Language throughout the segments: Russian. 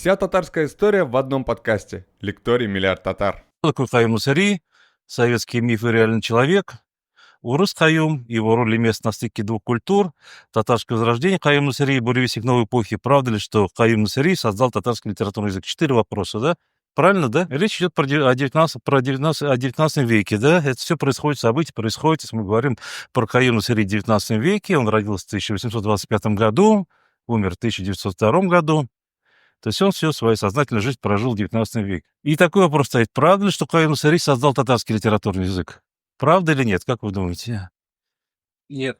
Вся татарская история в одном подкасте. Лекторий «Миллиард татар». Кто такой Каюм Мусари? Советский миф и реальный человек. Урыс Каюм, его роль и место на стыке двух культур. Татарское возрождение Каюм Мусари, буревестник новой эпохи. Правда ли, что Каюм Мусари создал татарский литературный язык? 4 вопроса, да? Правильно, да? Речь идет о 19 веке, да? Это все происходит, события происходят. Если мы говорим про Каюм Мусари в 19 веке, он родился в 1825 году, умер в 1902 году. То есть он всю свою сознательную жизнь прожил в 19 веке. И такой вопрос стоит. Правда ли, что Каюм Мусари создал татарский литературный язык? Правда или нет? Как вы думаете? Нет.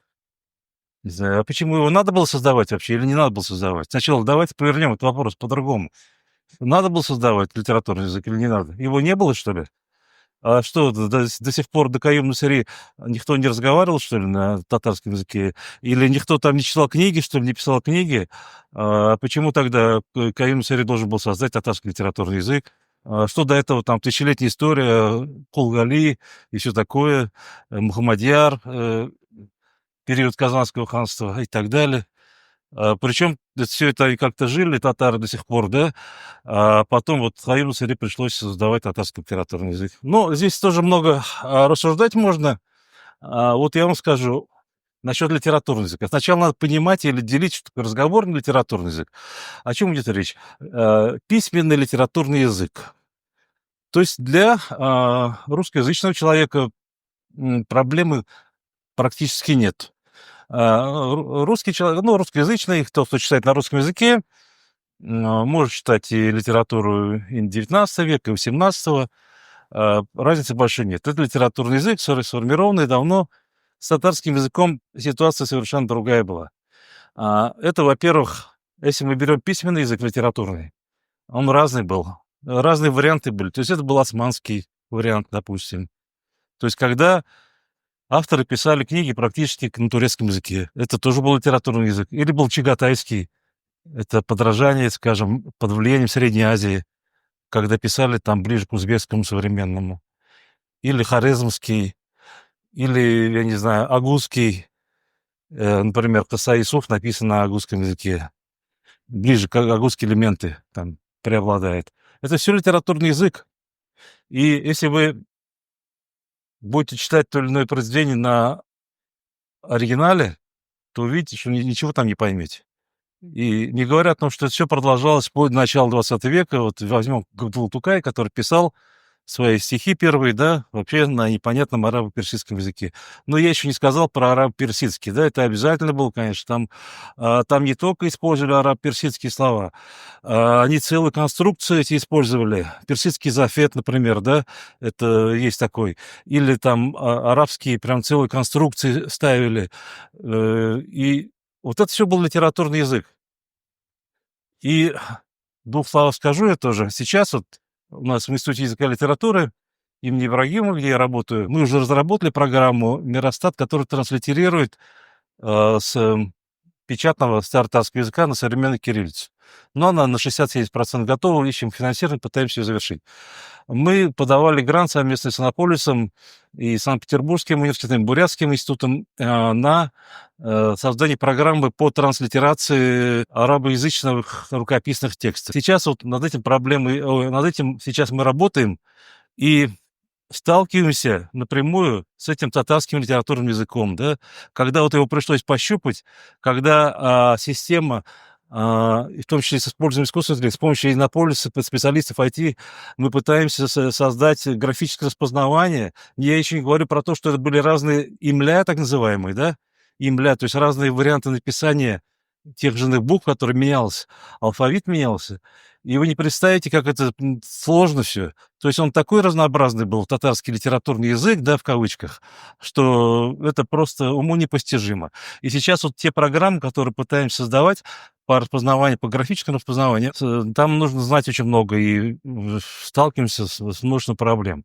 Не знаю, а почему его надо было создавать вообще или не надо было создавать? Сначала давайте повернем этот вопрос по-другому. Надо было создавать литературный язык или не надо? Его не было, что ли? А что, до сих пор до Каюм Мусари никто не разговаривал, что ли, на татарском языке? Или никто там не читал книги, что ли, не писал книги? А почему тогда Каюм Мусари должен был создать татарский литературный язык? Что до этого, там, тысячелетняя история, Кулгали и все такое, Мухаммадьяр, период Казанского ханства и так далее. Причем все это и как-то жили татары до сих пор, да? А потом вот Каюм Мусари пришлось создавать татарский литературный язык. Но здесь тоже много рассуждать можно. Вот я вам скажу насчет литературного языка. Сначала надо понимать или делить, что такое разговорный литературный язык. О чем идет речь? Письменный литературный язык. То есть для русскоязычного человека проблемы практически нет. Русский человек, ну, русскоязычный, кто читает на русском языке, может читать и литературу и 19 века, и 18-го. Разницы большой нет. Это литературный язык, сформированный давно. С татарским языком ситуация совершенно другая была. Это, во-первых, если мы берем письменный язык литературный, он разный был. Разные варианты были. То есть это был османский вариант, допустим. То есть когда авторы писали книги практически на турецком языке, это тоже был литературный язык. Или был чагатайский. Это подражание, скажем, под влиянием Средней Азии, когда писали там ближе к узбекскому современному. Или хорезмский, или, я не знаю, агузский. Например, Каса Юсуф написан на агузском языке. Ближе к агузские элементы там преобладает. Это все литературный язык. И если вы будете читать то или иное произведение на оригинале, то увидите, что ничего там не поймете. И не говоря о том, что это все продолжалось вплоть до начала 20 века. Вот возьмем Габдулла Тукай, который писал свои стихи первые, да, вообще на непонятном арабо-персидском языке. Но я еще не сказал про арабо-персидский, да, это обязательно было, конечно. Там не только использовали арабо-персидские слова, они целые конструкции эти использовали. Персидский зафет, например, да, это есть такой. Или там арабские прям целые конструкции ставили. И вот это все был литературный язык. И в двух словах скажу я тоже. Сейчас вот у нас в Институте языка и литературы имени Ибрагимова, где я работаю, мы уже разработали программу «Миростат», которая транслитерирует с печатного татарского языка на современный кириллицу. Но она на 60-70% готова, ищем финансирование, пытаемся ее завершить. Мы подавали грант совместно с Иннополисом и Санкт-Петербургским университетом, Бурятским институтом на создание программы по транслитерации арабоязычных рукописных текстов. Сейчас вот над этим сейчас мы работаем и сталкиваемся напрямую с этим татарским литературным языком, да, когда вот его пришлось пощупать, когда система, в том числе с использованием искусственного интеллекта, с помощью Иннополиса, специалистов IT, мы пытаемся создать графическое распознавание. Я еще не говорю про то, что это были разные имля, так называемые, да, имля, то есть разные варианты написания тех же букв, которые менялся, алфавит менялся. И вы не представите, как это сложно все. То есть он такой разнообразный был, татарский литературный язык, да, в кавычках, что это просто уму непостижимо. И сейчас вот те программы, которые пытаемся создавать по распознаванию, по графическому распознаванию, там нужно знать очень много, и сталкиваемся с множеством проблем.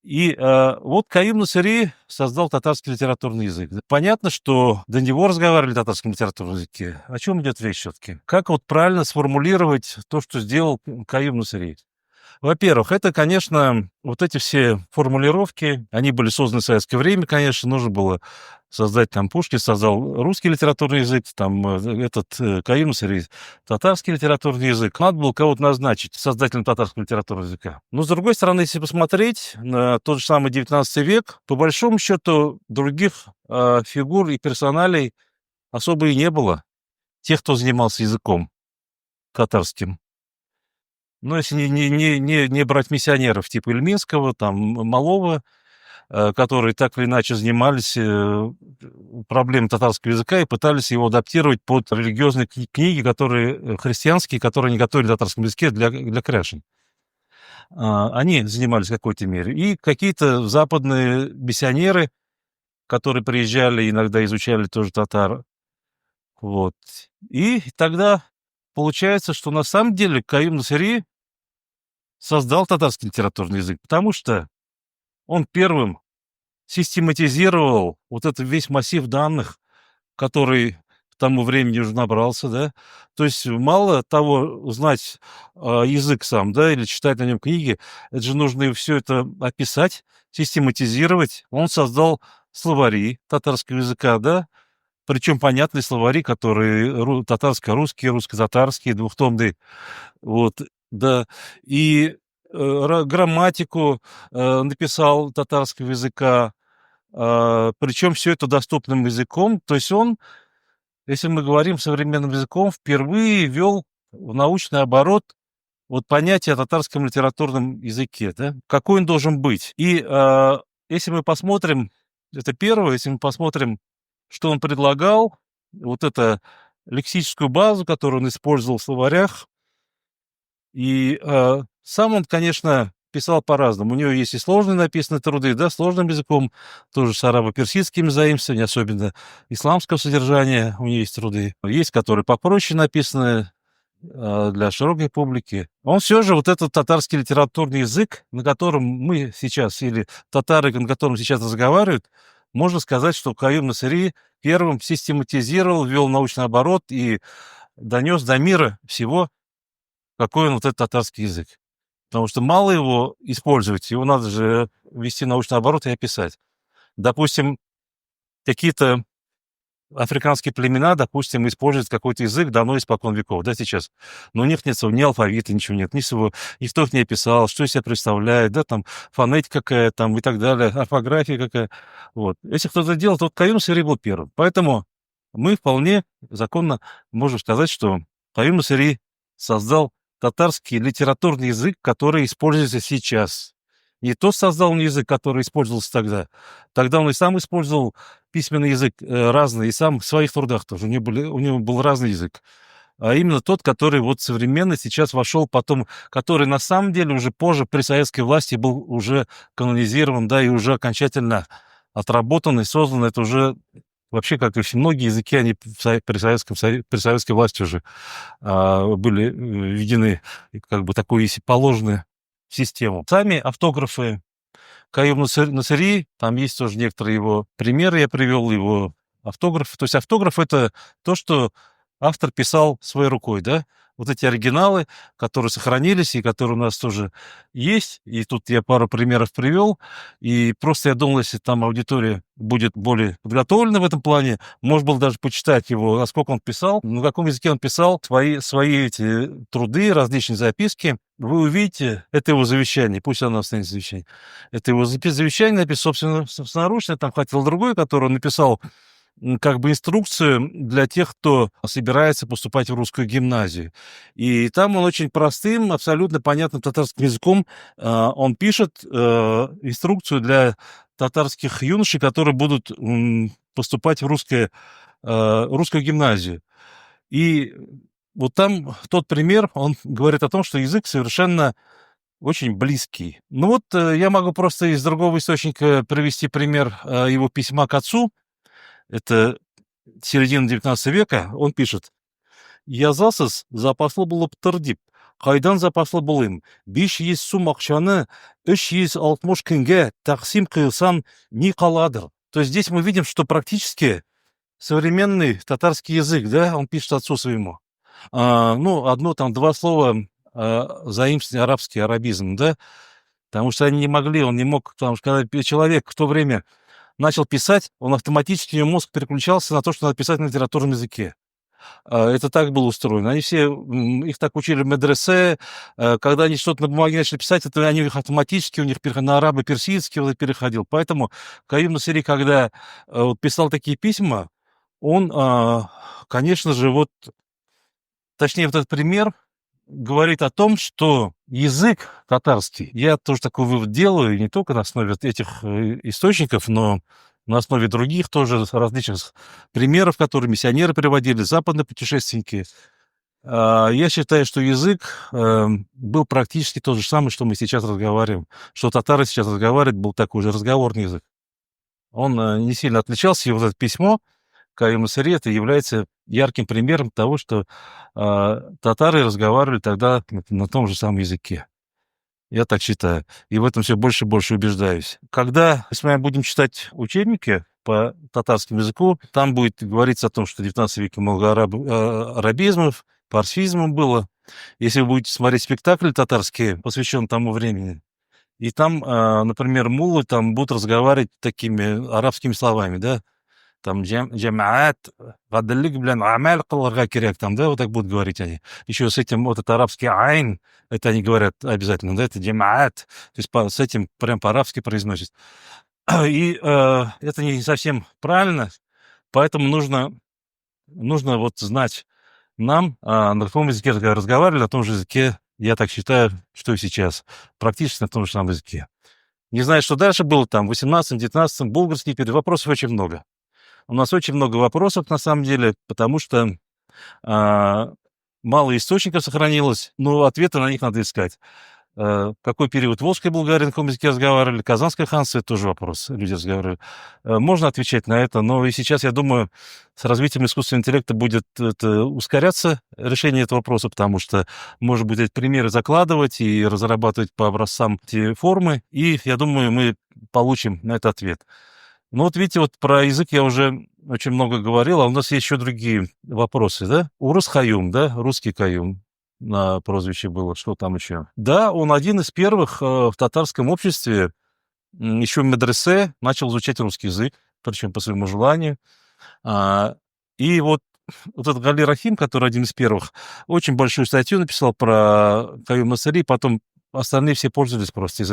И вот Каюм Мусари создал татарский литературный язык. Понятно, что до него разговаривали на татарском литературном языке. О чем идет речь все-таки? Как вот правильно сформулировать то, что сделал Каюм Мусари? Во-первых, это, конечно, вот эти все формулировки, они были созданы в советское время, конечно, нужно было создать. Там Пушкин создал русский литературный язык, там Каюм Насыри татарский литературный язык. Надо было кого-то назначить создателем татарского литературного языка. Но, с другой стороны, если посмотреть на тот же самый 19 век, по большому счету других фигур и персоналей особо и не было. Тех, кто занимался языком татарским. Ну, если не брать миссионеров типа Ильминского, там, Малова, которые так или иначе занимались проблемой татарского языка и пытались его адаптировать под религиозные книги, которые христианские, которые они готовили на татарском языке для кряшен. Они занимались в какой-то мере. И какие-то западные миссионеры, которые приезжали, иногда изучали тоже татар. Вот. И тогда получается, что на самом деле Каюм Насыри создал татарский литературный язык, потому что он первым систематизировал вот этот весь массив данных, который к тому времени уже набрался, да. То есть мало того знать язык сам, да, или читать на нем книги, это же нужно все это описать, систематизировать. Он создал словари татарского языка, да, причем понятные словари, которые татарско-русские, русско-татарские, двухтомные, вот, да, и грамматику написал татарского языка, причем все это доступным языком. То есть он, если мы говорим современным языком, впервые ввел в научный оборот вот понятие о татарском литературном языке, да, какой он должен быть. И если мы посмотрим, это первое, если мы посмотрим, что он предлагал, вот это лексическую базу, которую он использовал в словарях, и сам он, конечно, писал по-разному. У него есть и сложные написанные труды, да, сложным языком, тоже с арабо-персидскими заимствованиями, особенно исламского содержания у него есть труды. Есть, которые попроще написаны для широкой публики. Он все же вот этот татарский литературный язык, на котором мы сейчас, или татары, на котором сейчас разговаривают, можно сказать, что Каюм Насыри первым систематизировал, ввел научный оборот и донес до мира всего, какой он вот этот татарский язык. Потому что мало его использовать, его надо же ввести научный оборот и описать. Допустим, какие-то африканские племена, допустим, используют какой-то язык давно испокон веков, да, сейчас. Но у них нет ни алфавита, ничего нет, никто их не описал, что из себя представляет, да, там, фонетика какая там и так далее, орфография какая. Вот. Если кто-то делал, то Каюм Насыри был первым. Поэтому мы вполне законно можем сказать, что Каюм Насыри создал татарский литературный язык, который используется сейчас. Не тот создал он язык, который использовался тогда. Тогда он и сам использовал письменный язык разный, и сам в своих трудах тоже. У него был разный язык. А именно тот, который вот современно сейчас вошел потом, который на самом деле уже позже при советской власти был уже канонизирован, да, и уже окончательно отработан и создан. Это уже вообще, как и все многие языки, они при советской власти уже были введены как бы такой, если положено, в систему. Сами автографы Каюм Насыри, там есть тоже некоторые его примеры, я привел его автографы. То есть автограф — это то, что автор писал своей рукой, да? Вот эти оригиналы, которые сохранились и которые у нас тоже есть. И тут я пару примеров привел. И просто я думал, если там аудитория будет более подготовлена в этом плане, можно было даже почитать его, насколько он писал, на каком языке он писал свои эти труды, различные записки. Вы увидите, это его завещание, пусть оно останется завещание. Это его завещание написано собственноручно, там хотел другой, который он написал как бы инструкцию для тех, кто собирается поступать в русскую гимназию. И там он очень простым, абсолютно понятным татарским языком он пишет инструкцию для татарских юношей, которые будут поступать в русскую гимназию. И вот там тот пример, он говорит о том, что язык совершенно очень близкий. Ну вот я могу просто из другого источника привести пример его письма к отцу. Это середина 19 века. Он пишет: «Язасыз запаслы булып тор дип, кайдан запаслы булыйм? 500 сум акчаны 360 көнгә тәкъсим кылсам ни каладыр?» То есть здесь мы видим, что практически современный татарский язык, да, он пишет отцу своему. Ну, одно там, два слова заимствование арабский, арабизм, да, потому что они не могли, он не мог, потому что когда человек в то время начал писать, он автоматически, ее мозг переключался на то, что надо писать на литературном языке. Это так было устроено. Они все, их так учили в медресе, когда они что-то на бумаге начали писать, это они их автоматически, у них на арабо-персидский вот переходил. Поэтому Каюм Насыри, когда вот писал такие письма, он, конечно же, вот, точнее, вот этот пример говорит о том, что язык татарский, я тоже такой вывод делаю, не только на основе этих источников, но на основе других тоже различных примеров, которые миссионеры приводили, западные путешественники. Я считаю, что язык был практически тот же самый, что мы сейчас разговариваем. Что татары сейчас разговаривают, был такой же разговорный язык. Он не сильно отличался, и вот это письмо Каюм Насыри это является ярким примером того, что татары разговаривали тогда на том же самом языке. Я так считаю. И в этом все больше и больше убеждаюсь. Когда мы с вами будем читать учебники по татарскому языку, там будет говориться о том, что в 19 веке много арабизмов, парсизмов было. Если вы будете смотреть спектакли татарские, посвященные тому времени, и там, например, муллы там будут разговаривать такими арабскими словами, да, там джамаат, гадаллик белән амаль кылырга кирәк, там, да, вот так будут говорить они. Еще с этим вот это арабский айн, это они говорят обязательно, да, это джамаат, то есть с этим прям по-арабски произносят. И это не совсем правильно, поэтому нужно вот знать нам, на каком языке разговаривали, на том же языке, я так считаю, что и сейчас, практически на том же самом языке. Не знаю, что дальше было там, в 18-19, булгарский период, вопросов очень много. У нас очень много вопросов, на самом деле, потому что мало источников сохранилось, но ответы на них надо искать. Какой период Волжской Булгарии, на каком языке разговаривали, Казанское ханство, это тоже вопрос, люди разговаривали. Можно отвечать на это, но и сейчас, я думаю, с развитием искусственного интеллекта будет это ускоряться решение этого вопроса, потому что можно будет эти примеры закладывать и разрабатывать по образцам эти формы, и я думаю, мы получим на это ответ. Ну вот видите, вот про язык я уже очень много говорил, а у нас есть еще другие вопросы, да? Урус Каюм, да, русский Каюм на прозвище было, что там еще? Да, он один из первых в татарском обществе, еще в медресе, начал изучать русский язык, причем по своему желанию. И вот этот Гали Рахим, который один из первых, очень большую статью написал про Каюм Насыри, потом остальные все пользовались просто из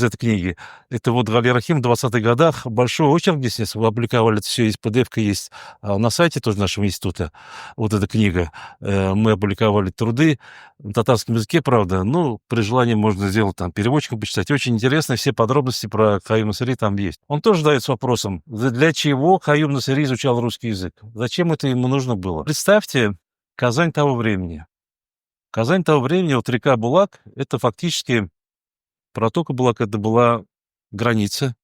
этой книги. Это вот Гали Рахим в 20-х годах. Большой очерк здесь опубликовали, это все есть, PDF-ка есть на сайте тоже нашего института. Вот эта книга. Мы опубликовали труды на татарском языке, правда. Ну, при желании можно сделать там переводчиком почитать. Очень интересно, все подробности про Каюм Насыри там есть. Он тоже задается вопросом, для чего Каюм Насыри изучал русский язык? Зачем это ему нужно было? Представьте Казань того времени. Казань того времени, вот река Булак, это фактически протока Булак, это была граница,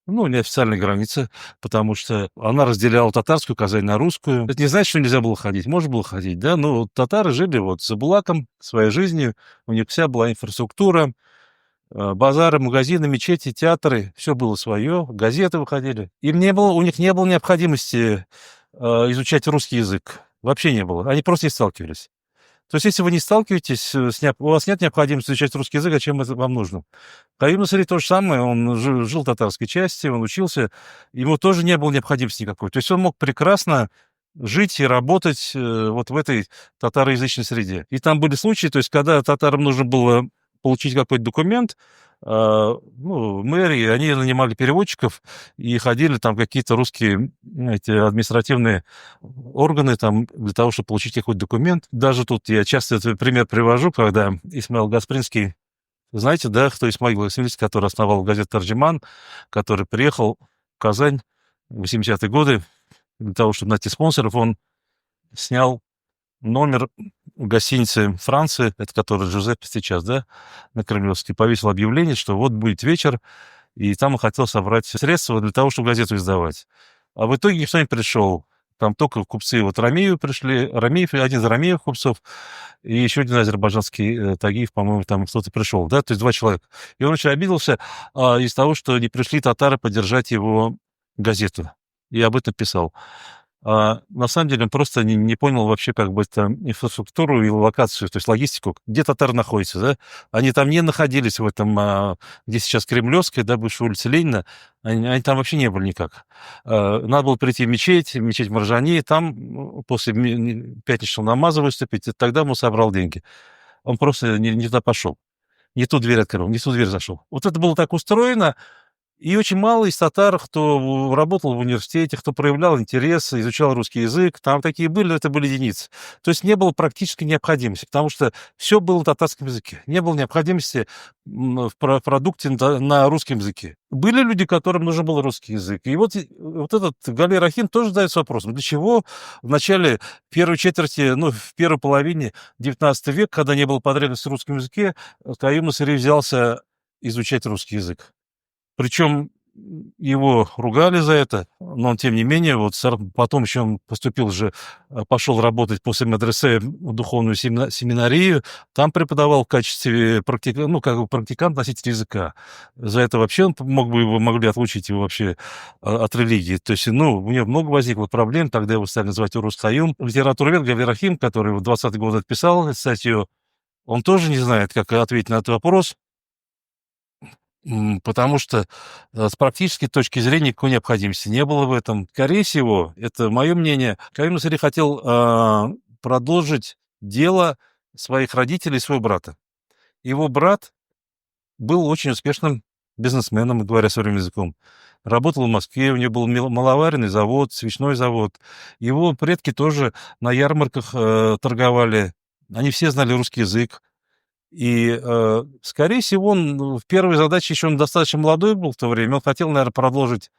ну, неофициальная граница, потому что она разделяла татарскую Казань на русскую. Это не значит, что нельзя было ходить, можно было ходить, да, но вот татары жили вот за Булаком, своей жизнью, у них вся была инфраструктура, базары, магазины, мечети, театры, все было свое, газеты выходили. У них не было необходимости изучать русский язык, вообще не было, они просто не сталкивались. То есть, если вы не сталкиваетесь, у вас нет необходимости изучать русский язык, зачем это вам нужно? Каюм Насыри то же самое, он жил в татарской части, он учился, ему тоже не было необходимости никакой. То есть, он мог прекрасно жить и работать вот в этой татароязычной среде. И там были случаи, то есть, когда татарам нужно было получить какой-то документ, ну, мэрии, они нанимали переводчиков и ходили там какие-то русские эти административные органы там для того, чтобы получить какой-то документ. Даже тут я часто этот пример привожу, когда Исмаил Гаспринский, знаете, да, кто Исмаил Гаспринский, который основал газету «Тарджиман», который приехал в Казань в 80-е годы для того, чтобы найти спонсоров, он снял номер в гостинице Франции, это который Джузеппе сейчас, да, на Кремлевской, повесил объявление, что вот будет вечер, и там он хотел собрать средства для того, чтобы газету издавать. А в итоге никто не пришел. Там только купцы вот Рамеев пришли, один из Рамеев купцов, и еще один азербайджанский Тагиев, по-моему, там кто-то пришел, да, то есть 2 человека. И он очень обиделся из того, что не пришли татары поддержать его газету. И об этом писал. На самом деле он просто не понял вообще как бы там инфраструктуру и локацию, то есть логистику, где татары находятся, да. Они там не находились в этом, где сейчас Кремлевская, да, бывшая улица Ленина, они там вообще не были никак. Надо было прийти в мечеть Маржани, там после пятничного намаза выступить, и тогда он собрал деньги. Он просто не туда пошел, не ту дверь открыл, не в ту дверь зашел. Вот это было так устроено, и очень мало из татар, кто работал в университете, кто проявлял интерес, изучал русский язык. Там такие были, это были единицы. То есть не было практически необходимости, потому что все было на татарском языке. Не было необходимости в продукте на русском языке. Были люди, которым нужен был русский язык. И вот этот Гали Рахим тоже задается вопросом, для чего в начале первой четверти, ну, в первой половине XIX века, когда не было потребности в русском языке, Каюм Насыри взялся изучать русский язык. Причем его ругали за это, но он, тем не менее, вот потом еще он поступил же, пошел работать после медресе в духовную семинарию, там преподавал в качестве ну, как бы практикант, носитель языка. За это вообще он могли отлучить его вообще от религии. То есть, ну, у него много возникло проблем, тогда его стали называть Урус Каюм. Литературовед Гави Рахим, который в 20-й год отписал статью, он тоже не знает, как ответить на этот вопрос. Потому что, с практической точки зрения никакой необходимости не было в этом. Скорее всего, это мое мнение, Каюм Насыри хотел, продолжить дело своих родителей и своего брата. Его брат был очень успешным бизнесменом, говоря современным языком. Работал в Москве, у него был маловаренный завод, свечной завод. Его предки тоже на ярмарках, торговали. Они все знали русский язык. И, скорее всего, он в первой задаче, еще он достаточно молодой был в то время, он хотел, наверное, продолжить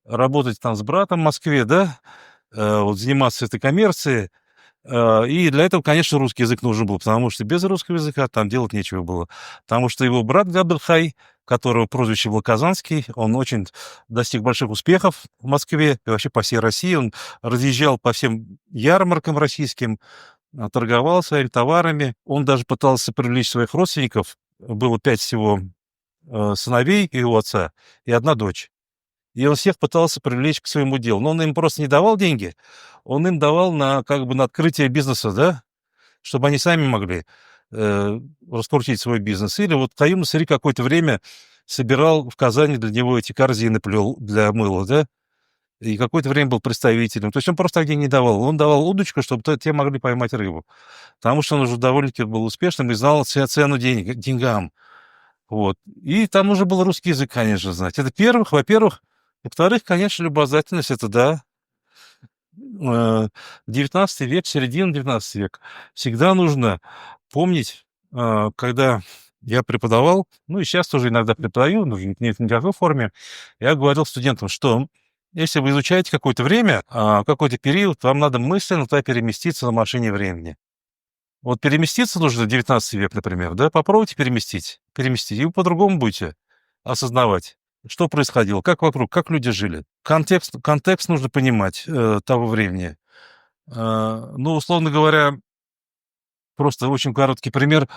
работать там с братом в Москве, да, вот заниматься этой коммерцией. И для этого, конечно, русский язык нужен был, потому что без русского языка там делать нечего было. Потому что его брат Габдельхай, которого прозвище был Казанский, он очень достиг больших успехов в Москве и вообще по всей России. Он разъезжал по всем ярмаркам российским, торговал своими товарами. Он даже пытался привлечь своих родственников. Было 5 всего сыновей у его отца и одна дочь. И он всех пытался привлечь к своему делу. Но он им просто не давал деньги, он им давал как бы на открытие бизнеса, да, чтобы они сами могли раскрутить свой бизнес. Или вот Каюм Насыри какое-то время собирал в Казани для него эти корзины, плел для мыла, да, и какое-то время был представителем. То есть он просто так денег не давал. Он давал удочку, чтобы те могли поймать рыбу. Потому что он уже довольно-таки был успешным и знал цену деньгам. Вот. И там нужно был русский язык, конечно, знать. Это первых, во-первых. Во-вторых, конечно, любознательность, это да. 19 век, середина 19 века. Всегда нужно помнить, когда я преподавал, ну и сейчас тоже иногда преподаю, но не в никакой форме, я говорил студентам, что если вы изучаете какое-то время, какой-то период, вам надо мысленно туда переместиться на машине времени. Вот переместиться нужно в 19 век, например, да, попробуйте переместить, и вы по-другому будете осознавать, что происходило, как вокруг, как люди жили. Контекст нужно понимать того времени. Ну, условно говоря, просто очень короткий пример,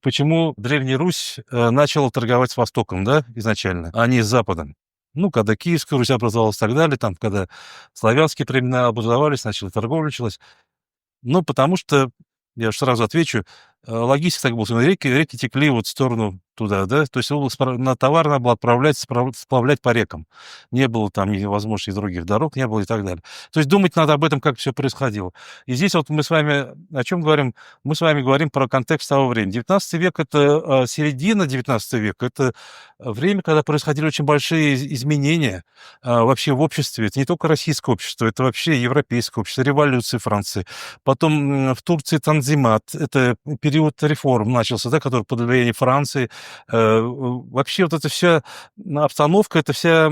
почему Древняя Русь начала торговать с Востоком, да, изначально, а не с Западом. Ну, когда Киевская Русь образовалась и так далее, там, когда славянские племена образовались, начала торговля началась. Ну, потому что, я уж сразу отвечу, логистика так была, реки текли вот в сторону туда, да, то есть на товар надо было отправлять, сплавлять по рекам. Не было там ни возможности других дорог, не было и так далее. То есть думать надо об этом, как все происходило. И здесь вот мы с вами о чем говорим? Мы с вами говорим про контекст того времени. 19 век — это середина 19 века, это время, когда происходили очень большие изменения вообще в обществе. Это не только российское общество, это вообще европейское общество, революция Франции. Потом в Турции Танзимат, это период реформ начался, да, который под влиянием Франции. Вообще вот эта вся обстановка, эта вся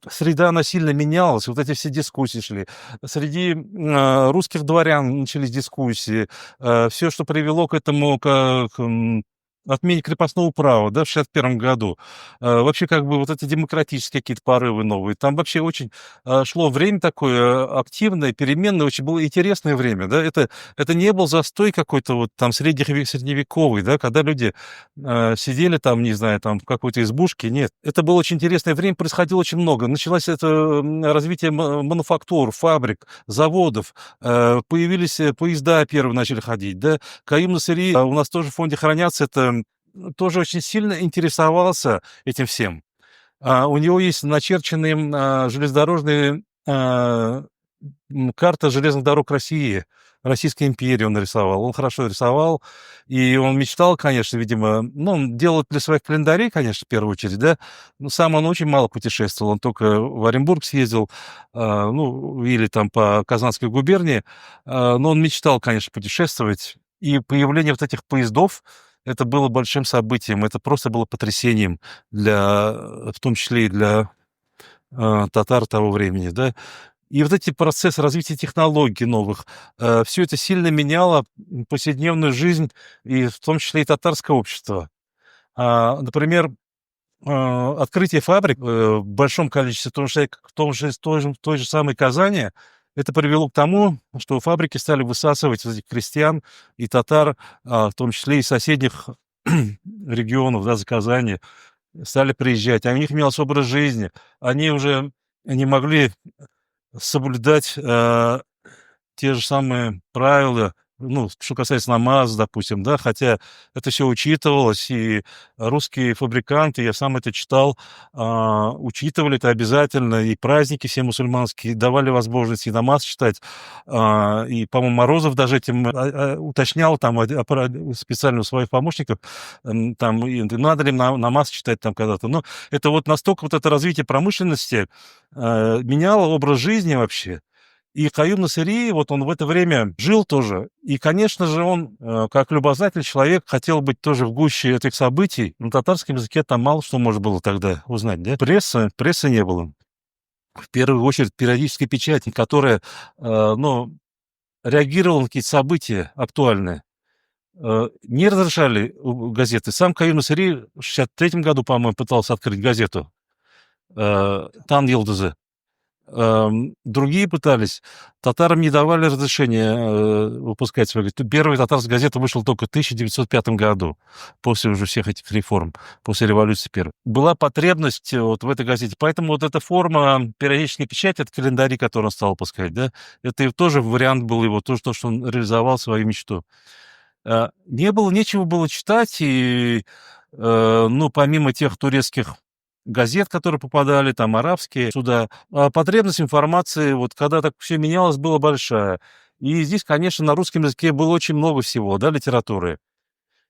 среда, она сильно менялась. Вот эти все дискуссии шли. Среди русских дворян начались дискуссии. Все, что привело к этому, к отмене крепостного права, да, в 61 году. Вообще, как бы, вот эти демократические какие-то порывы новые. Там вообще очень шло время такое активное, переменное, очень было интересное время, да. Это не был застой какой-то вот там средневековый, да, когда люди сидели там, не знаю, там в какой-то избушке. Нет, это было очень интересное время, происходило очень много. Началось это развитие мануфактур, фабрик, заводов, появились поезда первые начали ходить, да. Каим Насыри у нас тоже в фонде хранятся, это тоже очень сильно интересовался этим всем. У него есть начерченные железнодорожные карта железных дорог России, Российской империи он нарисовал. Он хорошо рисовал, и он мечтал, конечно, видимо, ну, он делал это для своих календарей, конечно, в первую очередь, да, но сам он очень мало путешествовал, он только в Оренбург съездил, ну, или там по Казанской губернии, но он мечтал, конечно, путешествовать, и появление вот этих поездов, это было большим событием, это просто было потрясением для, в том числе и для татар того времени, да. И вот эти процессы развития технологий новых, все это сильно меняло повседневную жизнь, и в том числе и татарское общество. Например, открытие фабрик в большом количестве, в той же самой Казани, это привело к тому, что фабрики стали высасывать из этих крестьян и татар, в том числе и соседних регионов, да, за Казани, стали приезжать. А у них менялся образ жизни. Они уже не могли соблюдать, те же самые правила, ну, что касается намаза, допустим, да, хотя это все учитывалось, и русские фабриканты, я сам это читал, учитывали это обязательно, и праздники все мусульманские давали возможность и намаз читать, и, по-моему, Морозов даже этим уточнял там специально у своих помощников, там, надо ли намаз читать там когда-то. Но это вот настолько вот это развитие промышленности меняло образ жизни вообще. И Каюм Насыри, вот он в это время жил тоже. И, конечно же, он, как любознательный человек, хотел быть тоже в гуще этих событий. На татарском языке там мало что можно было тогда узнать, да? Прессы не было. В первую очередь периодической печати, которая, ну, реагировала на какие-то события актуальные. Не разрешали газеты. Сам Каюм Насыри в 63 году, по-моему, пытался открыть газету «Тан Йылдызы». Другие пытались. Татарам не давали разрешения выпускать свою газету. Первая татарская газета вышла только в 1905 году, после уже всех этих реформ, после революции первой. Была потребность вот в этой газете. Поэтому вот эта форма периодической печати, это календари, который он стал выпускать, да, это и тоже вариант был его, то, что он реализовал свою мечту. Нечего было читать, и, ну, помимо тех турецких газет, которые попадали, там, арабские сюда, потребность информации, вот когда так все менялось, была большая. И здесь, конечно, на русском языке было очень много всего, да, литературы.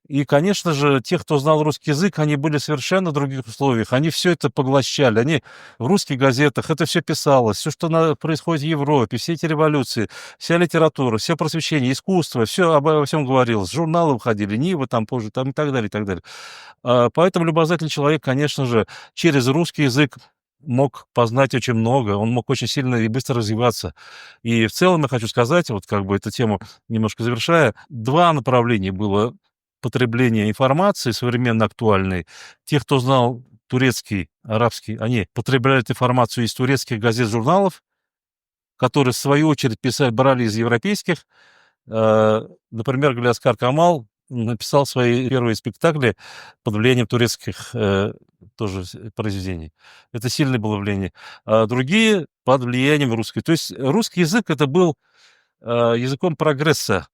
И, конечно же, те, кто знал русский язык, они были в совершенно других условиях. Они все это поглощали. Они в русских газетах это все писалось. Все, что происходит в Европе, все эти революции, вся литература, все просвещение, искусство, все обо всем говорилось. Журналы выходили, Нива там позже, там и так далее, и так далее. Поэтому любознательный человек, конечно же, через русский язык мог познать очень много, он мог очень сильно и быстро развиваться. И в целом я хочу сказать, вот как бы эту тему немножко завершая, два направления было потребления информации современно актуальной. Те, кто знал турецкий, арабский, они потребляли эту информацию из турецких газет, журналов, которые, в свою очередь, брали из европейских. Например, Галяскар Камал написал свои первые спектакли под влиянием турецких тоже произведений. Это сильное было влияние. А другие под влиянием русской. То есть русский язык это был языком прогресса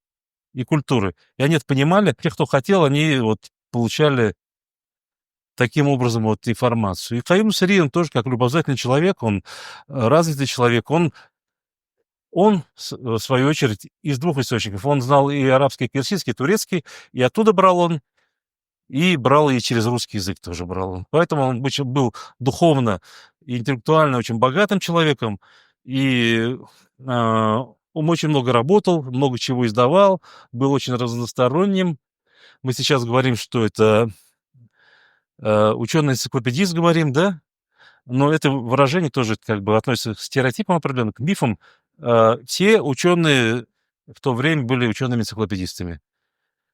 и культуры. И они это понимали. Те, кто хотел, они вот получали таким образом вот информацию. И Каюм Насыри, он тоже как любознательный человек, он развитый человек, он, в свою очередь, из двух источников. Он знал и арабский, и персидский, и турецкий, и оттуда брал он, и брал и через русский язык тоже брал он. Поэтому он был духовно и интеллектуально очень богатым человеком, и он очень много работал, много чего издавал, был очень разносторонним. Мы сейчас говорим, что это ученый-энциклопедист, говорим, да? Но это выражение тоже как бы относится к стереотипам определенным, к мифам. Все ученые в то время были учеными-энциклопедистами.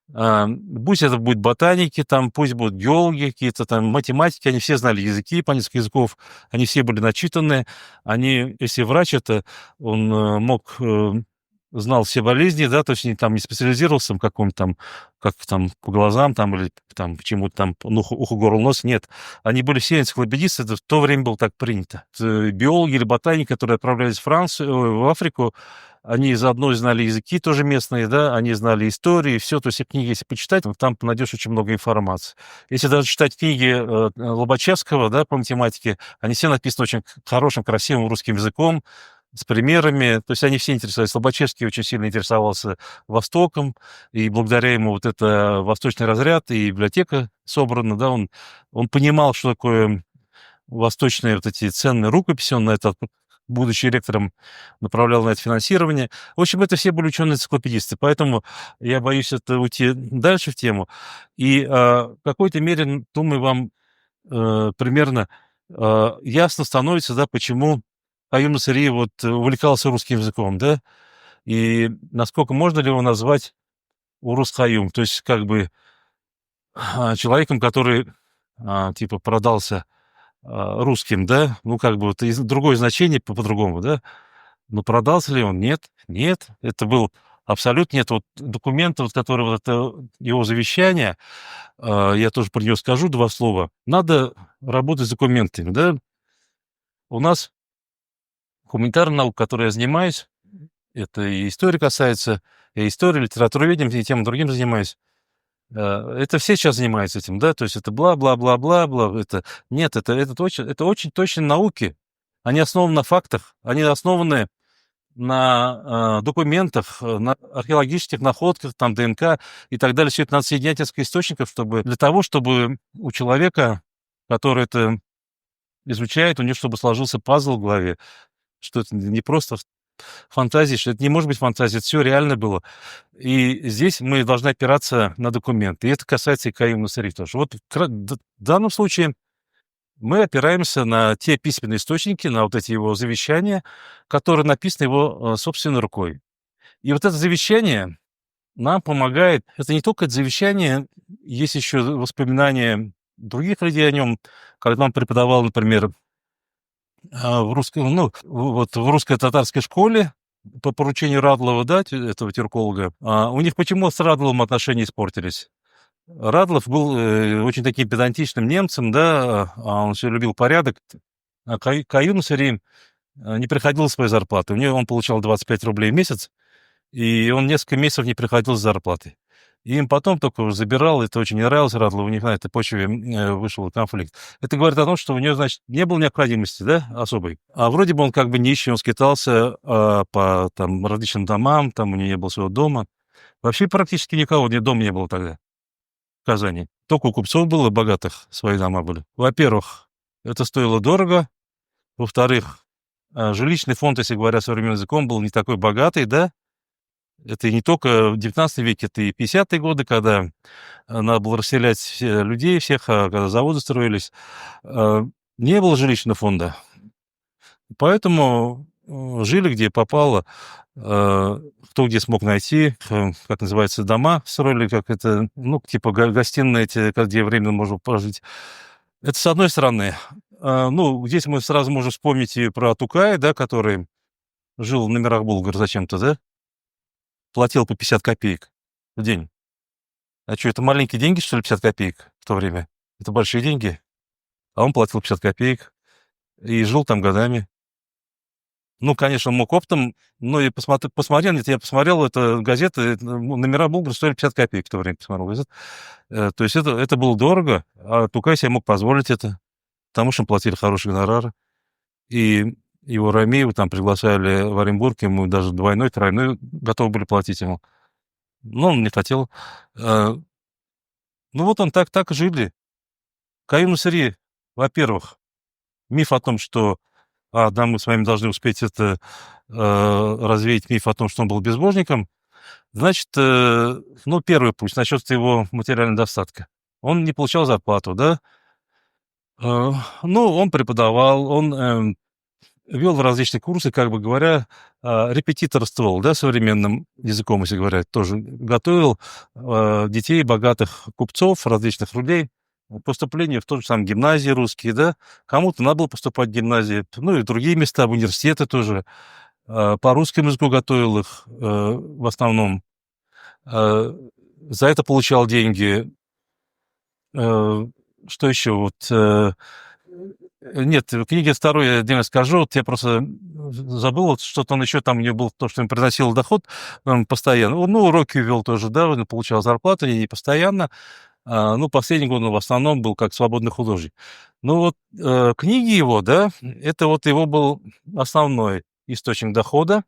Пусть это будут ботаники, там, пусть будут геологи какие-то, там, математики, они все знали языки, по несколько языков, они все были начитаны, они, если врач это, он знал все болезни, да, то есть там не специализировался в каком-то там, как там, по глазам там или там почему-то там, ну, ухо, горло, нос, нет. Они были все энциклопедисты, это в то время было так принято. Биологи или ботаники, которые отправлялись в Францию, в Африку, они заодно знали языки тоже местные, да, они знали истории, все. То есть книги, если почитать, там найдешь очень много информации. Если даже читать книги Лобачевского, да, по математике, они все написаны очень хорошим, красивым русским языком, с примерами. То есть они все интересовались. Лобачевский очень сильно интересовался Востоком, и благодаря ему вот это восточный разряд и библиотека собрана, да, он понимал, что такое восточные вот эти ценные рукописи, он на это, будучи ректором, направлял на это финансирование. В общем, это все были ученые-энциклопедисты, поэтому я боюсь это уйти дальше в тему. И в какой-то мере, думаю, вам примерно ясно становится, да, почему Каюм Насыри вот увлекался русским языком, да, и насколько можно ли его назвать Урус Каюм, то есть как бы человеком, который типа продался русским, да, ну, как бы вот другое значение по-другому, да, но продался ли он? Нет, нет, это был абсолютно нет. Вот документы, вот, которые вот это его завещание, я тоже про него скажу два слова. Надо работать с документами, да. У нас гуманитарная наука, которой я занимаюсь, это и история касается, и история, литературоведением, и тем и другим занимаюсь. Это все сейчас занимаются этим, да, то есть это бла-бла-бла-бла-бла, это нет, это очень точные науки. Они основаны на фактах, они основаны на документах, на археологических находках, там ДНК и так далее. Все это надо соединять несколько источников, чтобы для того, чтобы у человека, который это изучает, у него чтобы сложился пазл в голове, что это не просто фантазии, что это не может быть фантазией, это все реально было. И здесь мы должны опираться на документы. И это касается и Каюма Насыри тоже. Вот в данном случае мы опираемся на те письменные источники, на вот эти его завещания, которые написаны его собственной рукой. И вот это завещание нам помогает. Это не только это завещание, есть еще воспоминания других людей о нем. Когда он преподавал, например, в русском, ну, вот в русско-татарской школе по поручению Радлова, да, этого тюрколога, у них почему с Радловым отношения испортились? Радлов был очень таким педантичным немцем, да, он все любил порядок, а Каюм Насыри не приходил своей зарплаты. У него он получал 25 рублей в месяц, и он несколько месяцев не приходил с зарплаты. И им потом только уже забирал, это очень не нравилось Радлову, у них на этой почве вышел конфликт. Это говорит о том, что у него, значит, не было необходимости, да, особой. А вроде бы он как бы нищий, он скитался по там различным домам, там у него не было своего дома. Вообще практически никого, ни дома не было тогда в Казани. Только у купцов было богатых, свои дома были. Во-первых, это стоило дорого. Во-вторых, жилищный фонд, если говоря современным языком, был не такой богатый, да. Это не только в XIX веке, это и 50-е годы, когда надо было расселять людей всех, когда заводы строились. Не было жилищного фонда. Поэтому жили где попало, кто где смог найти, как называется, дома строили, как это, ну, типа гостиные эти, где временно можно пожить. Это с одной стороны. Ну, здесь мы сразу можем вспомнить и про Тукая, да, который жил в номерах Булгар зачем-то, да, платил по 50 копеек в день. А что, это маленькие деньги, что ли, 50 копеек в то время? Это большие деньги. А он платил 50 копеек и жил там годами. Ну, конечно, он мог оптом, ну, и посмотрел, нет, я посмотрел, это газеты, номера Булгар стоили 50 копеек в то время, посмотрел газет. То есть это было дорого, а Тукай себе мог позволить это, потому что им платили хорошие гонорары. И его Рамеева там приглашали в Оренбург, ему даже двойной, тройной готовы были платить ему. Но он не хотел. Ну, вот он так и жили. Каюм Насыри, во-первых, миф о том, что да, мы с вами должны успеть это развеять миф о том, что он был безбожником. Значит, ну, первый путь насчет его материального достатка. Он не получал зарплату, да? Ну, он преподавал, он вел различные курсы, как бы говоря, репетиторствовал, да, современным языком, если говоря, тоже готовил детей богатых купцов, различных людей, поступление в тот же самый гимназии русские, да, кому-то надо было поступать в гимназии, ну и в другие места, в университеты тоже. По русскому языку готовил их в основном. Э, За это получал деньги. Э, Что еще? Нет, в книге второй я отдельно скажу. Вот я просто забыл, вот что-то он еще там у него был, то, что им приносил доход постоянно. Ну, уроки вел тоже, да, он получал зарплату и не постоянно. Ну, последний год он в основном был как свободный художник. Ну, вот книги его, да, это вот его был основной источник дохода.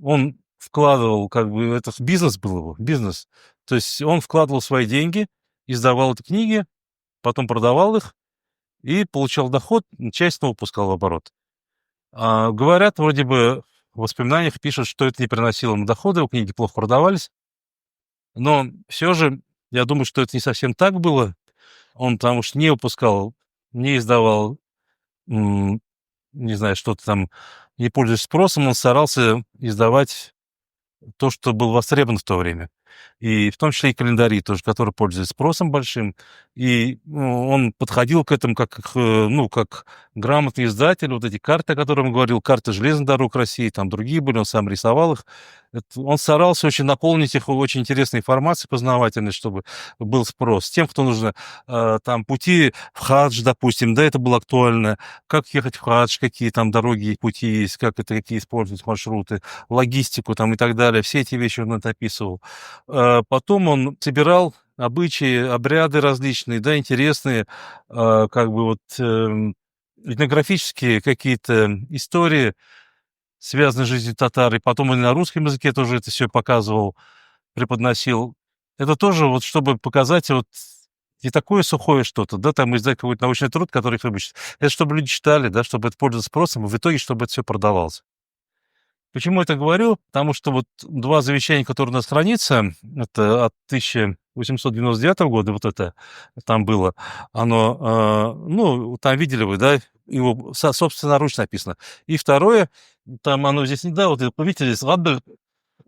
Он вкладывал, как бы, это бизнес был его, бизнес. То есть он вкладывал свои деньги, издавал эти книги, потом продавал их и получал доход, часть снова пускал в оборот. Говорят, вроде бы в воспоминаниях пишут, что это не приносило ему дохода, его книги плохо продавались. Но все же, я думаю, что это не совсем так было. Он потому что не выпускал, не издавал, не знаю, что-то там, не пользуясь спросом, он старался издавать то, что было востребовано в то время. И в том числе и календари тоже, которые пользуются спросом большим. И он подходил к этому как грамотный издатель. Вот эти карты, о которых он говорил, карты железных дорог России, там другие были, он сам рисовал их. Он старался очень наполнить их очень интересной информацией познавательной, чтобы был спрос. Тем, кто нужно, там, пути в хадж, допустим, да, это было актуально. Как ехать в хадж, какие там дороги и пути есть, какие использовать маршруты, логистику там и так далее. Все эти вещи он это описывал. Потом он собирал обычаи, обряды различные, да, интересные, этнографические какие-то истории, связанные с жизнью татар. И потом он и на русском языке тоже это все показывал, преподносил. Это тоже вот, чтобы показать вот не такое сухое что-то, да, там издать какой-то научный труд, который их выбычит. Это чтобы люди читали, да, чтобы это пользовалось спросом, и в итоге, чтобы это все продавалось. Почему я это говорю? Потому что вот два завещания, которые у нас хранятся, это от 1899 года, вот это там было, оно, ну, там видели вы, да, его собственноручно написано. И второе, там оно здесь не, да, вот видите, здесь Габд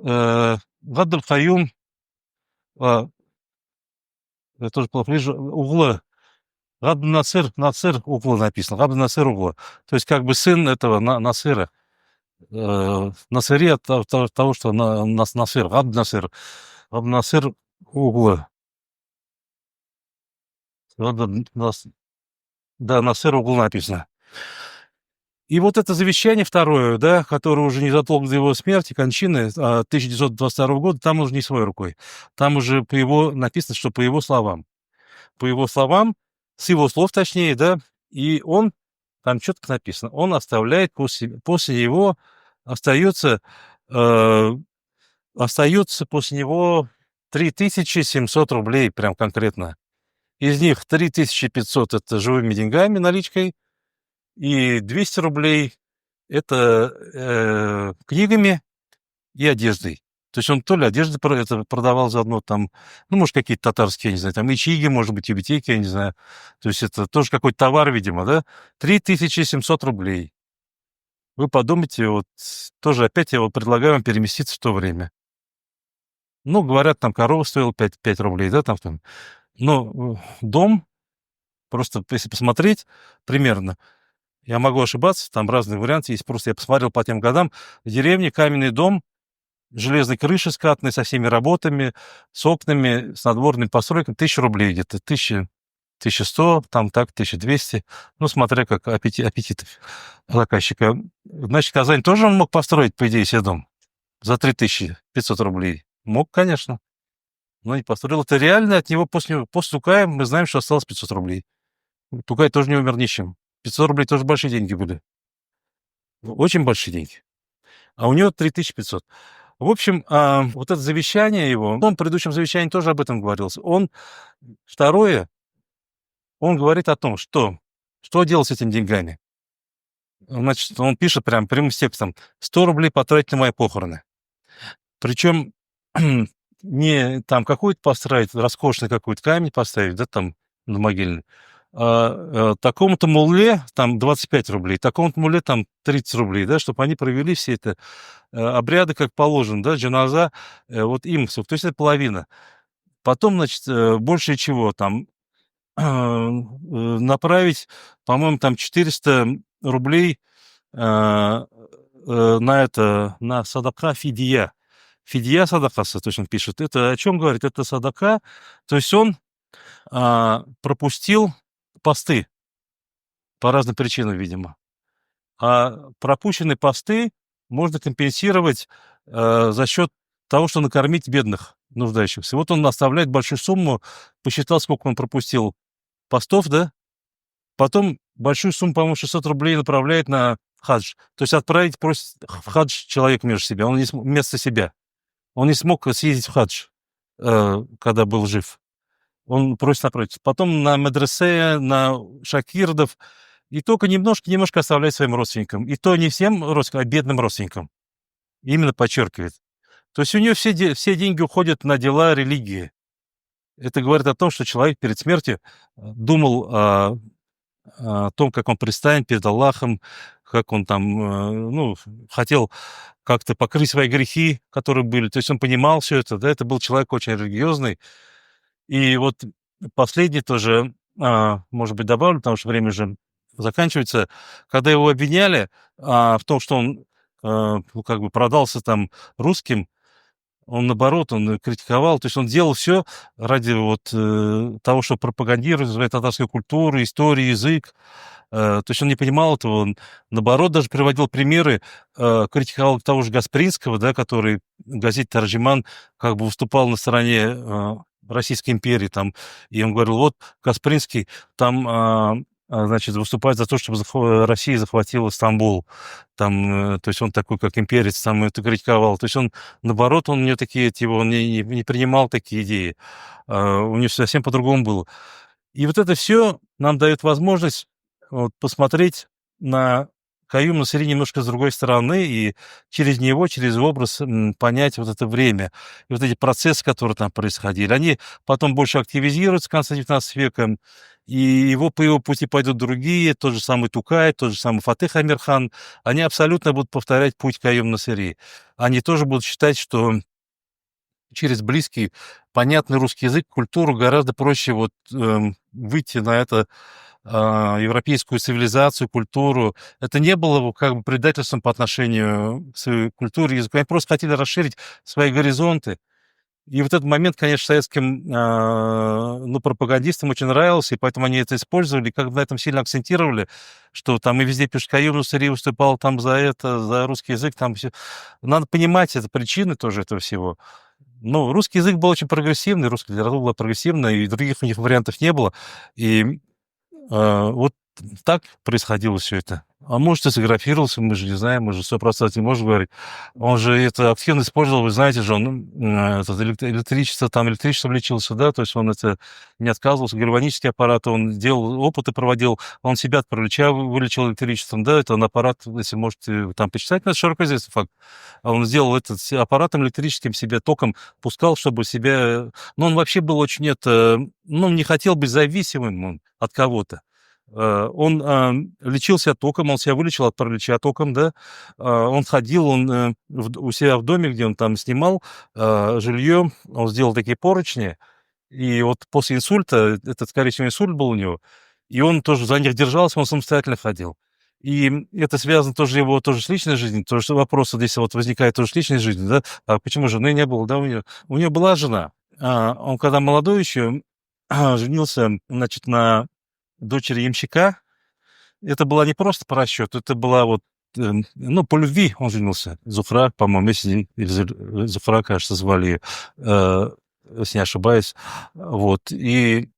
аль-Каюм, я тоже плохо вижу, углы, Габд Насыр углы написано, Габд Насыр углы. То есть как бы сын этого Насыра. Насыри от того, что Насыр, Абд Насыр углы. Да, Насыр угол написано. И вот это завещание второе, да, которое уже незадолго до его смерти, кончины 1922 года, там уже не своей рукой. Там уже по его написано, что по его словам. По его словам, с его слов точнее, да, и он, там четко написано, он оставляет после него остается э, остается после него 3700 рублей, прям конкретно. Из них 3500 это живыми деньгами, наличкой, и 200 рублей это книгами и одеждой. То есть он то ли одежду это продавал заодно там, ну, может, какие-то татарские, я не знаю, там ичиги, может быть, тюбетейки, я не знаю. То есть это тоже какой-то товар, видимо, да? 3700 рублей. Вы подумайте, вот тоже опять я вот предлагаю вам переместиться в то время. Ну, говорят, там корова стоила 5 рублей, да, там. Но дом, просто если посмотреть примерно, я могу ошибаться, там разные варианты есть, просто я посмотрел по тем годам, в деревне каменный дом, железной крыши скатной, со всеми работами, с окнами, с надворными постройками, 1000 рублей где-то, 1100, там так, 1200, ну, смотря как аппетиты заказчика. Значит, Казань тоже он мог построить, по идее, себе дом за 3500 рублей? Мог, конечно. Но не построил. Это реально от него после Тукая мы знаем, что осталось 500 рублей. Тукай тоже не умер нищим. 500 рублей тоже большие деньги были. Очень большие деньги. А у него 3500. В общем, вот это завещание его, он в предыдущем завещании тоже об этом говорился. Второе, он говорит о том, что делать с этими деньгами. Значит, он пишет прям прямым текстом: 100 рублей потратить на мои похороны. Причем не там какой-то поставить, роскошный какой-то камень поставить, да, там, на могильный, такому-то мулле там 25 рублей, такому-то мулле там 30 рублей, да, чтобы они провели все это обряды как положено, да, джаназа, вот им, то есть это половина. Потом, значит, больше чего там направить, по-моему, там 400 рублей на это, на садака фидия. Фидия садакаса, то есть он пишет. Это о чем говорит? Это садака, то есть он пропустил посты по разным причинам, видимо. А пропущенные посты можно компенсировать за счет того, что накормить бедных, нуждающихся. Вот он оставляет большую сумму, посчитал, сколько он пропустил постов, да, потом большую сумму, по-моему, 600 рублей направляет на хадж. То есть отправить просит в хадж человек между себя, он не вместо себя. Он не смог съездить в хадж, когда был жив. Он просит направить. Потом на медресе, на шакирдов. И только немножко оставляет своим родственникам. И то не всем родственникам, а бедным родственникам. Именно подчеркивает. То есть у нее все деньги уходят на дела религии. Это говорит о том, что человек перед смертью думал о том, как он предстанет перед Аллахом, как он там, хотел как-то покрыть свои грехи, которые были. То есть он понимал все это, да, это был человек очень религиозный. И вот последний тоже, может быть, добавлю, потому что время уже заканчивается. Когда его обвиняли в том, что он как бы продался там русским, он, наоборот, он критиковал, то есть он делал все ради вот того, чтобы пропагандировать свою татарскую культуру, историю, язык. То есть он не понимал этого, он, наоборот, даже приводил примеры, критиковал того же Гаспринского, да, который в газете «Таржиман» как бы выступал на стороне Российской империи, там, и он говорил, вот Гаспринский там, значит, выступает за то, чтобы Россия захватила Стамбул, там, то есть он такой, как имперец, там, это критиковал, то есть он, наоборот, он не такие, типа, он не принимал такие идеи, у него совсем по-другому было. И вот это все нам дает возможность вот, посмотреть на Каюм Насыри немножко с другой стороны и через него, через образ понять вот это время. И вот эти процессы, которые там происходили, они потом больше активизируются в конце XIX века, и по его пути пойдут другие, тот же самый Тукай, тот же самый Фатех Амирхан. Они абсолютно будут повторять путь Каюм Насыри. Они тоже будут считать, что через близкий, понятный русский язык, культуру гораздо проще вот выйти на это европейскую цивилизацию, культуру. Это не было как бы предательством по отношению к своей культуре, языку. Они просто хотели расширить свои горизонты. И вот этот момент, конечно, советским пропагандистам очень нравился, и поэтому они это использовали, и как бы на этом сильно акцентировали, что там и везде пишут, Каюм Насыри выступал там за это, за русский язык, там все. Надо понимать, это причины тоже этого всего. Ну, русский язык был очень прогрессивный, русская литература была прогрессивная, и других у них вариантов не было. И вот так происходило все это. А может, и сфотографировался, мы же не знаем, мы же 100% не можем говорить. Он же это активно использовал, вы знаете же, он электричеством лечился, да, то есть он это не отказывался, гальванический аппарат, он делал, опыты проводил, он себя от паралича вылечил электричеством, да, это он аппарат, если можете там почитать, но это широко известный факт. Он сделал этот аппаратом электрическим себе током пускал, чтобы себя... Ну, он вообще был очень не хотел быть зависимым от кого-то. Он лечился током, он себя вылечил от паралича током, да. Он ходил, у себя в доме, где он там снимал жилье, он сделал такие поручни, и вот после инсульта, этот, скорее всего, инсульт был у него, и он тоже за них держался, он самостоятельно ходил. И это связано тоже его тоже с личной жизнью, тоже вопрос, здесь вот возникает тоже с личной жизнью, да, а почему жены не было, да, у нее? У нее была жена, он когда молодой еще женился, значит, на дочери ямщика. Это была не просто по расчету, это была вот, по любви он женился. Зуфра, по-моему, или Зуфра, кажется, звали ее, если не ошибаюсь. Вот, и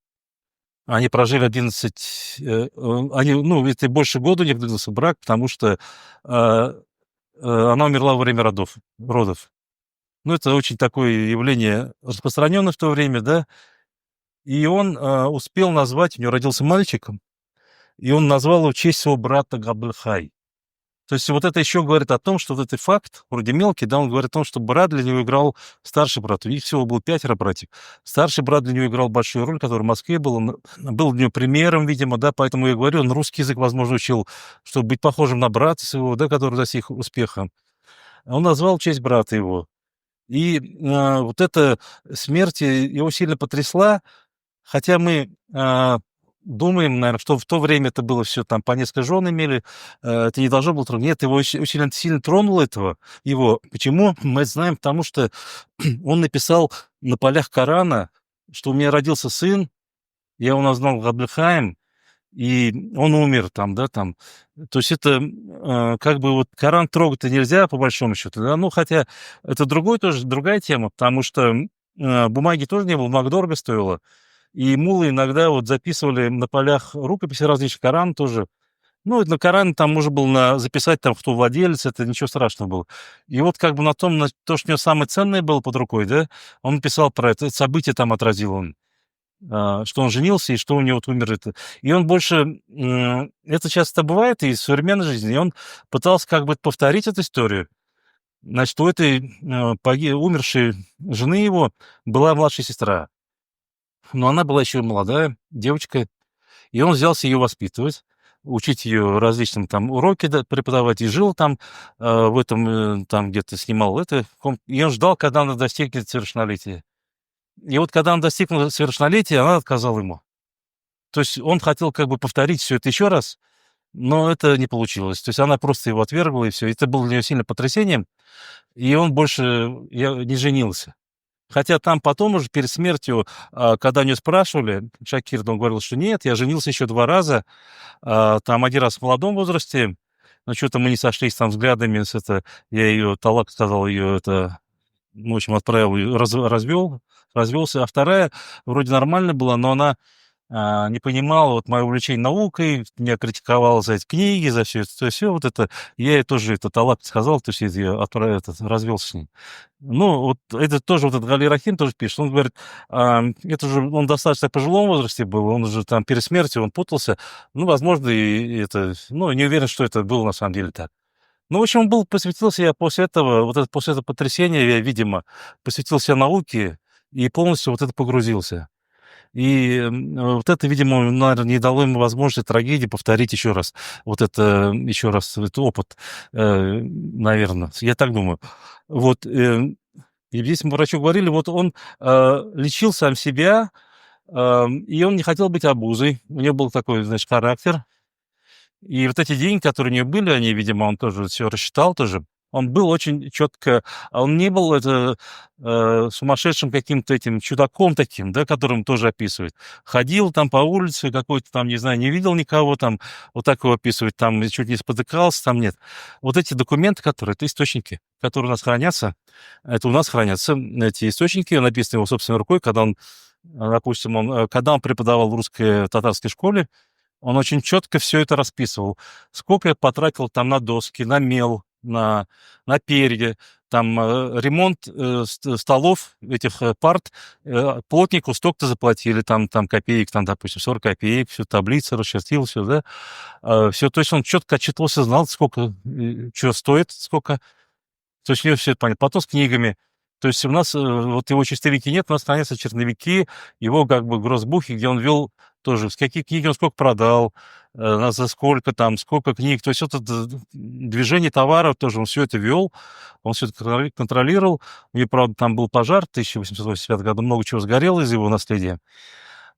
они прожили 11... это больше года у них длился брак, потому что она умерла во время родов. Ну, это очень такое явление распространенное в то время, да. И он успел назвать, у него родился мальчик, и он назвал его в честь своего брата Габдельхай. То есть вот это еще говорит о том, что вот этот факт, вроде мелкий, да, он говорит о том, что брат для него играл старший брат. У них всего было 5 братьев. Старший брат для него играл большую роль, который в Москве был. Он был для него примером, видимо, да, поэтому я говорю, он русский язык, возможно, учил, чтобы быть похожим на брата своего, да, который достиг успеха. Он назвал в честь брата его. И вот эта смерть его сильно потрясла, хотя мы думаем, наверное, что в то время это было все там по несколько жен имели, это не должно было тронуть. Нет, его очень сильно тронуло его. Почему? Мы знаем, потому что он написал на полях Корана, что у меня родился сын, я его назвал Габдельхаим, и он умер там, да, там. То есть это как бы вот Коран трогать-то нельзя, по большому счету, да, ну, хотя это другая тема, потому что бумаги тоже не было, бумага дорого стоила, и муллы иногда вот записывали на полях рукописи различных, Коран тоже. Ну, на Коране там можно было записать, там, кто владелец, это ничего страшного было. И вот как бы то, что у него самое ценное было под рукой, да, он написал про это событие, там отразил он, что он женился и что у него вот умер это. И он больше, это часто бывает и в современной жизни, и он пытался как бы повторить эту историю. Значит, у этой умершей жены его была младшая сестра, но она была еще молодая девочка, и он взялся ее воспитывать, учить ее различным там уроки преподавать, и жил там в этом, там где-то снимал это, и он ждал, когда она достигнет совершеннолетия. И вот когда он достигнул совершеннолетия, она отказала ему. То есть он хотел как бы повторить все это еще раз, но это не получилось. То есть она просто его отвергла, и все. Это было для нее сильным потрясением, и он больше не женился. Хотя там потом уже перед смертью, когда у нее спрашивали, Шакир, он говорил, что нет, я женился еще 2 раза, там 1 раз в молодом возрасте, но что-то мы не сошлись там взглядами, я ее, талак сказал, ее это, ну, в общем, отправил, развелся, а вторая вроде нормально была, но она не понимала вот мое увлечение наукой, меня критиковала за эти книги, за все это, то есть все вот это, я ей тоже это талак сказал, то есть я развелся с ним. Ну, вот это тоже, вот этот Гали Рахим тоже пишет, он говорит, это же он достаточно в пожилом возрасте был, он уже там перед смертью, он путался, ну, возможно, и это, ну, не уверен, что это было на самом деле так. Ну, в общем, он посвятил себя после этого, после этого потрясения, я, видимо, посвятил себя науке и полностью вот это погрузился. И вот это, видимо, наверное, не дало ему возможности трагедии повторить еще раз. Вот это, еще раз, этот опыт, наверное. Я так думаю. Вот. И здесь мы врачу говорили, вот он лечил сам себя, и он не хотел быть обузой. У него был такой, значит, характер. И вот эти деньги, которые у него были, они, видимо, он тоже все рассчитал тоже. Он был очень четко, он не был сумасшедшим каким-то этим чудаком таким, да, которым тоже описывает. Ходил там по улице какой-то там, не знаю, не видел никого там, вот так его описывает, там чуть не спотыкался, там нет. Вот эти документы, которые, это источники, которые у нас хранятся, это у нас хранятся эти источники, написаны его собственной рукой, когда он, допустим, когда он преподавал в русской татарской школе, он очень четко все это расписывал. Сколько я потратил там на доски, на мел, на перья, там ремонт столов, этих парт, плотнику столько-то заплатили, там копеек, там, допустим, 40 копеек, все, таблица, расчертил, все, да. Все, то есть он четко отчитывался, знал, сколько, что стоит, сколько. То есть у него все это понятно. Потом с книгами. То есть у нас вот его чистовики нет, у нас хранятся черновики, его как бы гроссбухи, где он вел тоже, с какие книги он сколько продал, за сколько там, сколько книг. То есть это движение товаров тоже, он все это вел, он все это контролировал. У него, правда, там был пожар в 1885 году, много чего сгорело из его наследия.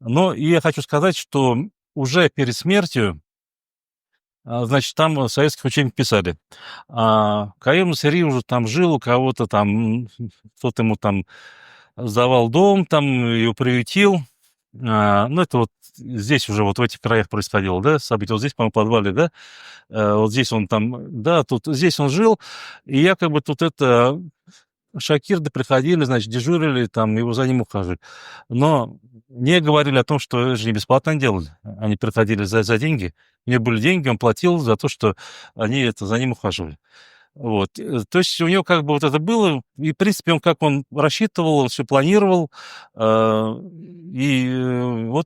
Но и я хочу сказать, что уже перед смертью, значит, там советских учеников писали. Каим Насыри уже там жил, у кого-то там, кто-то ему там сдавал дом, там его приютил. Ну, это вот здесь уже вот в этих краях происходило, да, событие. Вот здесь, по-моему, в подвале, да, вот здесь он там, да, тут здесь он жил, и якобы тут это Шакирды приходили, значит, дежурили, там, его за ним ухаживали. Но мне говорили о том, что это же не бесплатно делали. Они приходили за деньги. У него были деньги, он платил за то, что они это, за ним ухаживали. Вот. То есть у него как бы вот это было, и, в принципе, он как он рассчитывал, он все планировал. Вот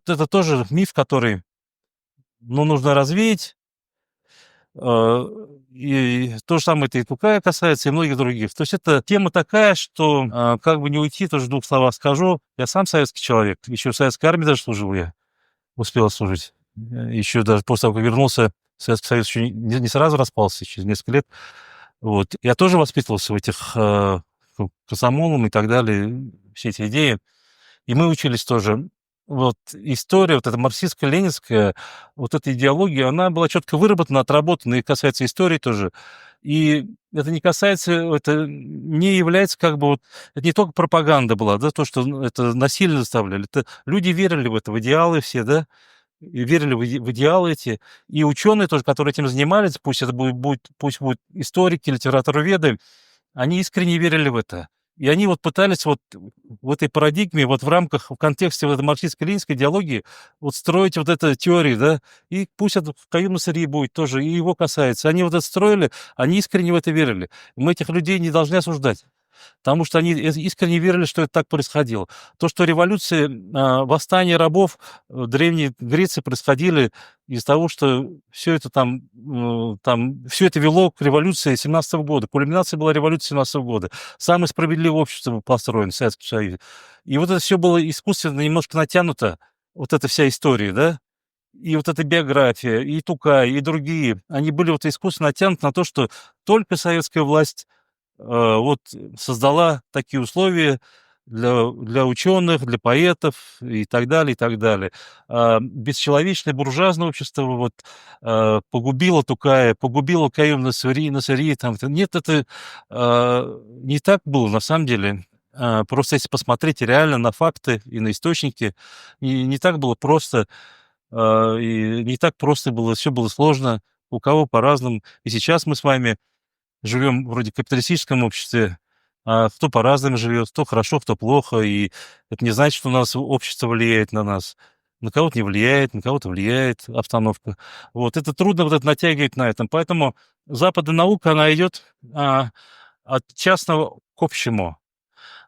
это тоже миф, который, ну, нужно развеять. И то же самое это и Тукая касается, и многих других. То есть это тема такая, что как бы не уйти, тоже в двух словах скажу. Я сам советский человек, еще в советской армии даже служил я, успел служить. Еще даже после того, как вернулся, Советский Союз еще не сразу распался, через несколько лет. Вот. Я тоже воспитывался в этих комсомолом и так далее, все эти идеи. И мы учились тоже. Вот история, вот эта марксистско-ленинская, вот эта идеология, она была четко выработана, отработана, и касается истории тоже. И это не касается, это не является как бы вот, это не только пропаганда была, да, то, что это насильно заставляли. Это люди верили в это, в идеалы все, да, и верили в идеалы эти. И ученые тоже, которые этим занимались, пусть это пусть будут историки, литературоведы, они искренне верили в это. И они вот пытались вот в этой парадигме, вот в рамках, в контексте вот этой марксистско-ленинской идеологии вот строить вот эту теорию, да, и пусть это в Каюм Насырьи будет тоже, и его касается. Они вот это строили, они искренне в это верили. Мы этих людей не должны осуждать, потому что они искренне верили, что это так происходило. То, что революции, восстания рабов в Древней Греции происходили из-за того, что все это все это вело к революции 17 года. Кульминация была революция 17 года. Самое справедливое общество было построено в Советском Союзе. И вот это все было искусственно немножко натянуто, вот эта вся история, да? И вот эта биография, и Тукай, и другие, они были вот искусственно натянуты на то, что только советская власть вот создала такие условия для ученых, для поэтов и так далее, и так далее. Бесчеловечное буржуазное общество вот погубило Тукая, погубило Каюм Насырьи. Там. Нет, это не так было на самом деле. Просто если посмотреть реально на факты и на источники, не так было просто, и не так просто было, все было сложно, у кого по-разному. И сейчас мы с вами живем вроде в капиталистическом обществе, а кто по-разному живет, кто хорошо, кто плохо, и это не значит, что у нас общество влияет на нас. На кого-то не влияет, на кого-то влияет обстановка. Вот, это трудно вот это натягивать на этом. Поэтому западная наука, она идет от частного к общему.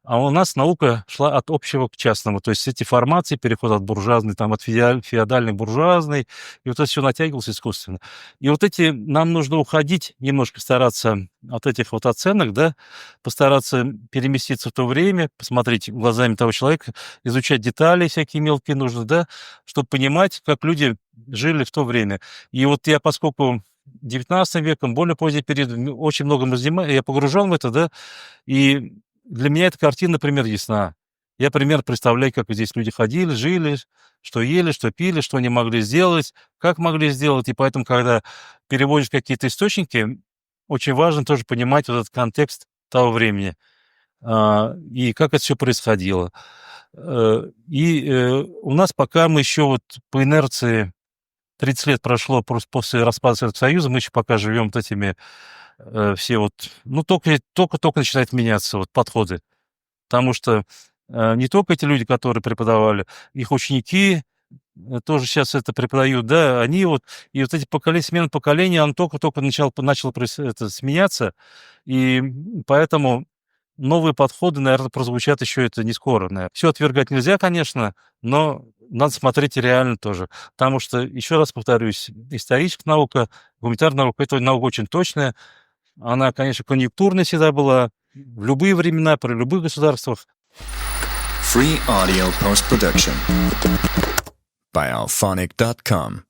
А у нас наука шла от общего к частному. То есть эти формации, переход от буржуазной, там, от феодальной к буржуазной, и вот это все натягивалось искусственно. И вот нам нужно уходить, немножко стараться от этих вот оценок, да, постараться переместиться в то время, посмотреть глазами того человека, изучать детали всякие мелкие нужно, да, чтобы понимать, как люди жили в то время. И вот я, поскольку 19 веком, более поздний период, очень многом занимаюсь, я погружен в это, да, и для меня эта картина, например, ясна. Я примерно представляю, как здесь люди ходили, жили, что ели, что пили, что они могли сделать, как могли сделать. И поэтому, когда переводишь какие-то источники, очень важно тоже понимать вот этот контекст того времени и как это все происходило. У нас пока мы еще вот по инерции 30 лет прошло после распада Советского Союза, мы еще пока живем вот этими все вот, ну, только начинают меняться вот подходы. Потому что не только эти люди, которые преподавали, их ученики тоже сейчас это преподают, да, они вот, и вот эти смена поколения, он только начал сменяться, и поэтому новые подходы, наверное, прозвучат еще это не скоро, наверное. Все отвергать нельзя, конечно, но надо смотреть реально тоже. Потому что, еще раз повторюсь, историческая наука, гуманитарная наука, это наука очень точная. Она, конечно, конъюнктурная всегда была, в любые времена, при любых государствах. Free audio post-production by alphonic.com